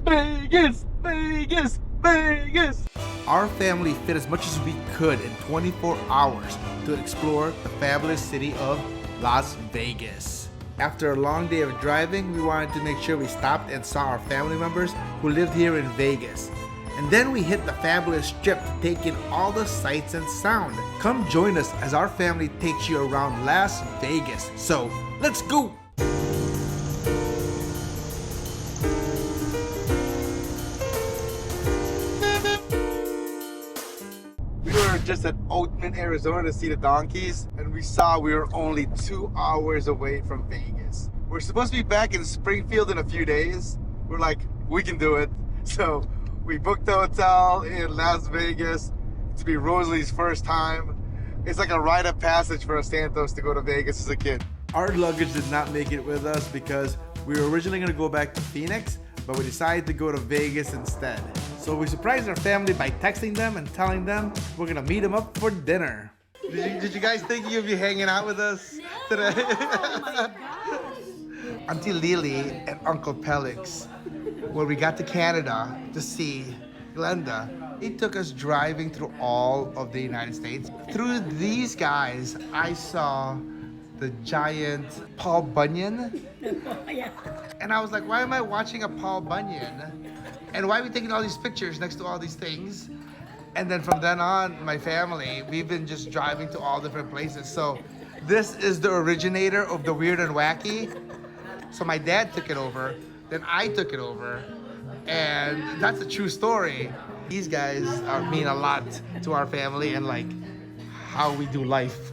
Vegas, Vegas, Vegas. Our family fit as much as we could in 24 hours to explore the fabulous city of Las Vegas. After a long day of driving, we wanted to make sure we stopped and saw our family members who lived here in Vegas. And then we hit the fabulous strip to take in all the sights and sound. Come join us as our family takes you around Las Vegas. So, let's go! We were just at Oatman, Arizona to see the donkeys, and we saw we were only 2 hours away from Vegas. We're supposed to be back in Springfield in a few days. We're like, we can do it. So we booked a hotel in Las Vegas to be Rosalie's first time. It's like a rite of passage for a Santos to go to Vegas as a kid. Our luggage did not make it with us because we were originally going to go back to Phoenix, but we decided to go to Vegas instead. So we surprised our family by texting them and telling them we're going to meet them up for dinner. Did you guys think you'd be hanging out with us today? Oh my God. Auntie Lily and Uncle Pelix, when we got to Canada to see Glenda, it took us driving through all of the United States. Through these guys, I saw the giant Paul Bunyan. Yeah. And I was like, why am I watching a Paul Bunyan? And why are we taking all these pictures next to all these things? And then from then on, my family, we've been just driving to all different places. So this is the originator of the weird and wacky. So my dad took it over, then I took it over, and that's a true story. These guys mean a lot to our family and like how we do life.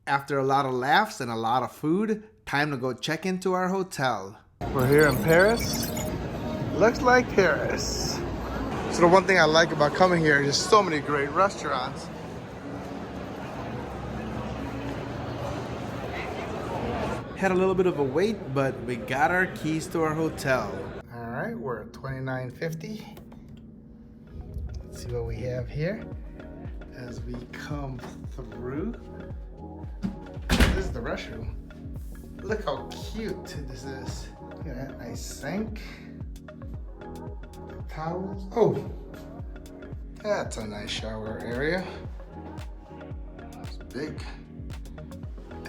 After a lot of laughs and a lot of food, time to go check into our hotel. We're here in Paris. Looks like Paris. So the one thing I like about coming here is so many great restaurants. Had a little bit of a wait, but we got our keys to our hotel. All right, we're at $29.50. Let's see what we have here as we come through. This is the restroom. Look how cute this is. Look at that nice sink. Towels. Oh, that's a nice shower area. It's big.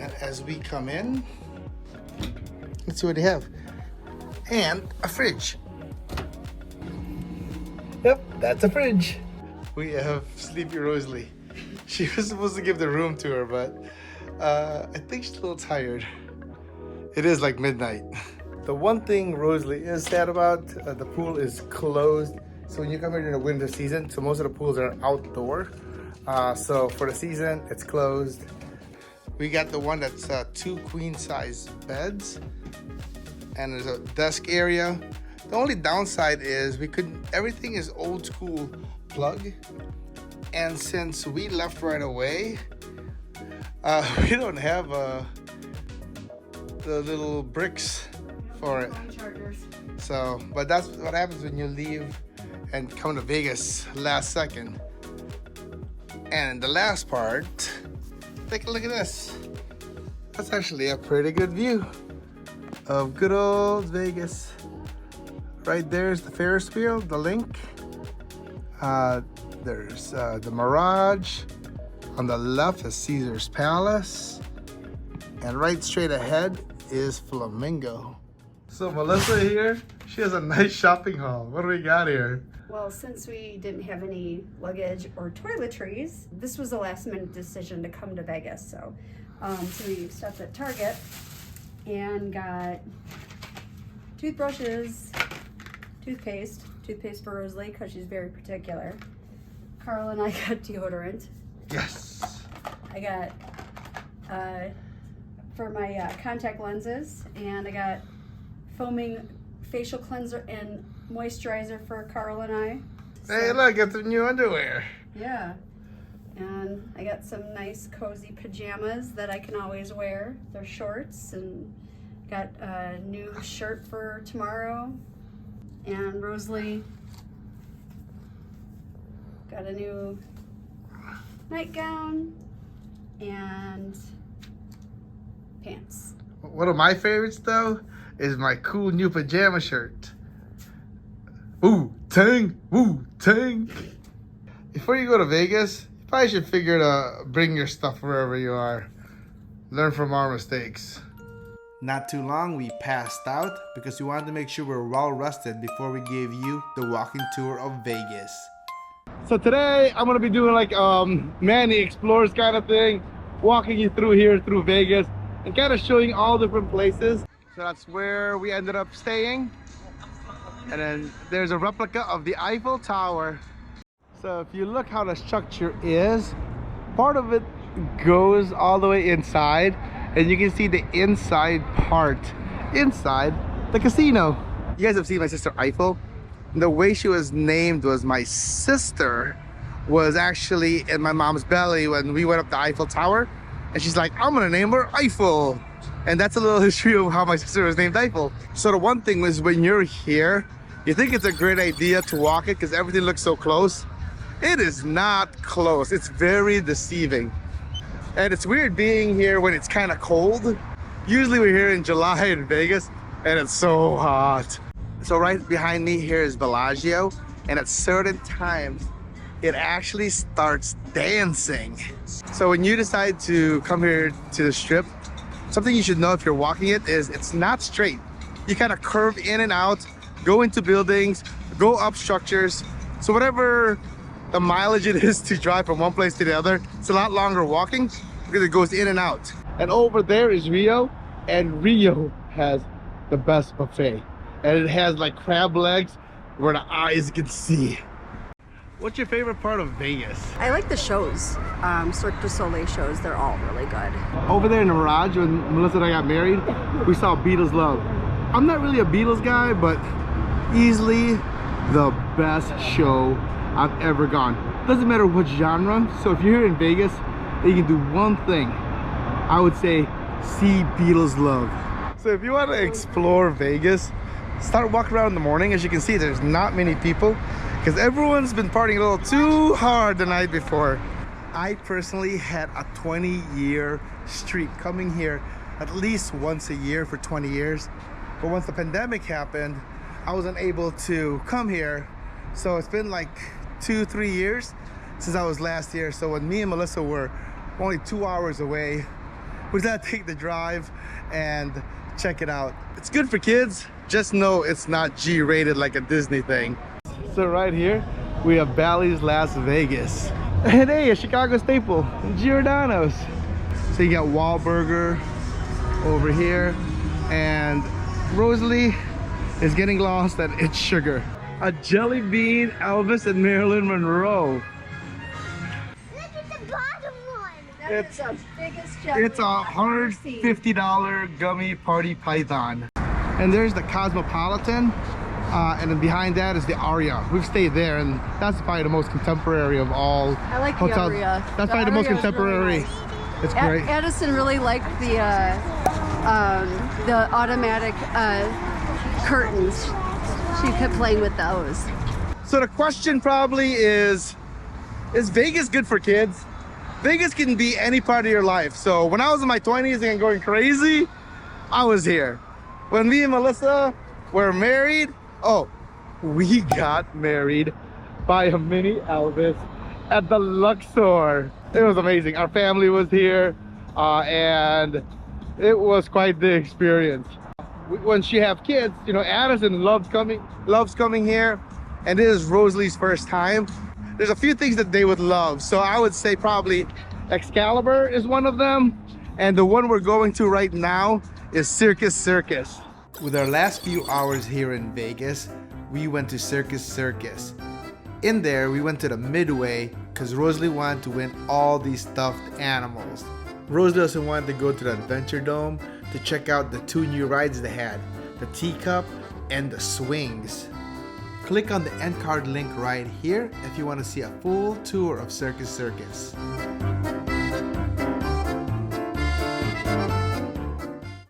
And as we come in, let's see what they have. And a fridge. Yep, that's a fridge. We have Sleepy Rosalie. She was supposed to give the room to her, but I think she's a little tired. It is like midnight. The one thing Rosalie is sad about, the pool is closed. So when you come here in the winter season, so most of the pools are outdoor. So for the season, it's closed. We got the one that's 2 queen-size beds, and there's a desk area. The only downside is everything is old school plug, and since we left right away, we don't have the little bricks for it. Chargers. So, but that's what happens when you leave and come to Vegas last second. And the last part, take a look at this. That's actually a pretty good view of good old Vegas. Right there's the Ferris wheel, the link. There's the Mirage. On the left is Caesar's Palace. And right straight ahead is Flamingo. So Melissa here, she has a nice shopping haul. What do we got here? Well, since we didn't have any luggage or toiletries, this was a last minute decision to come to Vegas. So we stopped at Target and got toothbrushes, toothpaste for Rosalie because she's very particular. Carl and I got deodorant. Yes. I got for my contact lenses, and I got foaming facial cleanser and moisturizer for Carl and I. Hey, look, get some new underwear. Yeah. And I got some nice cozy pajamas that I can always wear. They're shorts, and got a new shirt for tomorrow. And Rosalie got a new nightgown and pants. One of my favorites though is my cool new pajama shirt. Wu-Tang, Wu-Tang. Before you go to Vegas, you probably should figure to bring your stuff wherever you are. Learn from our mistakes. Not too long, we passed out because we wanted to make sure we were well rested before we gave you the walking tour of Vegas. So today I'm gonna be doing like Manny Explores kind of thing, walking you through here through Vegas and kind of showing all different places. So that's where we ended up staying. And then there's a replica of the Eiffel Tower. So if you look how the structure is, part of it goes all the way inside, and you can see the inside part inside the casino. You guys have seen my sister Eiffel. The way she was named was my sister was actually in my mom's belly when we went up the Eiffel Tower, and she's like, I'm gonna name her Eiffel. And that's a little history of how my sister was named Eiffel. So the one thing was, when you're here, you think it's a great idea to walk it because everything looks so close. It is not close. It's very deceiving. And it's weird being here when it's kind of cold. Usually we're here in July in Vegas and it's so hot. So right behind me here is Bellagio, and at certain times it actually starts dancing. So when you decide to come here to the Strip, something you should know if you're walking it is it's not straight. You kind of curve in and out, go into buildings, go up structures. So whatever the mileage it is to drive from one place to the other, it's a lot longer walking because it goes in and out. And over there is Rio, and Rio has the best buffet. And it has like crab legs where the eyes can see. What's your favorite part of Vegas? I like the shows, Cirque du Soleil shows. They're all really good. Over there in the Mirage, when Melissa and I got married, we saw Beatles Love. I'm not really a Beatles guy, but easily the best show I've ever gone. Doesn't matter what genre. So if you're here in Vegas and you can do one thing, I would say see Beatles Love. So if you want to explore Vegas, start walking around in the morning. As you can see, there's not many people because everyone's been partying a little too hard the night before. I personally had a 20-year streak coming here at least once a year for 20 years. But once the pandemic happened, I wasn't able to come here. So it's been like 2-3 years since I was last here. So when me and Melissa were only 2 hours away, we decided to take the drive and check it out. It's good for kids. Just know it's not G-rated like a Disney thing. So right here, we have Bally's Las Vegas. And hey, a Chicago staple, Giordano's. So you got Wahlburger over here, and Rosalie is getting lost at It's Sugar. A Jelly Bean Elvis and Marilyn Monroe. Look at the bottom one. It's the biggest jelly It's a $150 gummy party python. And there's the Cosmopolitan, and then behind that is the Aria. We've stayed there, and that's probably the most contemporary of all I like hotels. the Aria. That's probably the most Aria is contemporary. really nice. It's great. Addison really liked the automatic curtains. She kept playing with those. So the question probably is Vegas good for kids? Vegas can be any part of your life. So when I was in my 20s and going crazy, I was here. When me and Melissa were married, we got married by a mini Elvis at the Luxor. It was amazing. Our family was here, and it was quite the experience. When she have kids, you know, Addison loves coming here, and this is Rosalie's first time. There's a few things that they would love, so I would say probably Excalibur is one of them, and the one we're going to right now is Circus Circus. With our last few hours here in Vegas, we went to Circus Circus. In there, we went to the Midway because Rosalie wanted to win all these stuffed animals. Rosalie also wanted to go to the Adventure Dome to check out the 2 new rides they had, the Teacup and the Swings. Click on the end card link right here if you want to see a full tour of Circus Circus.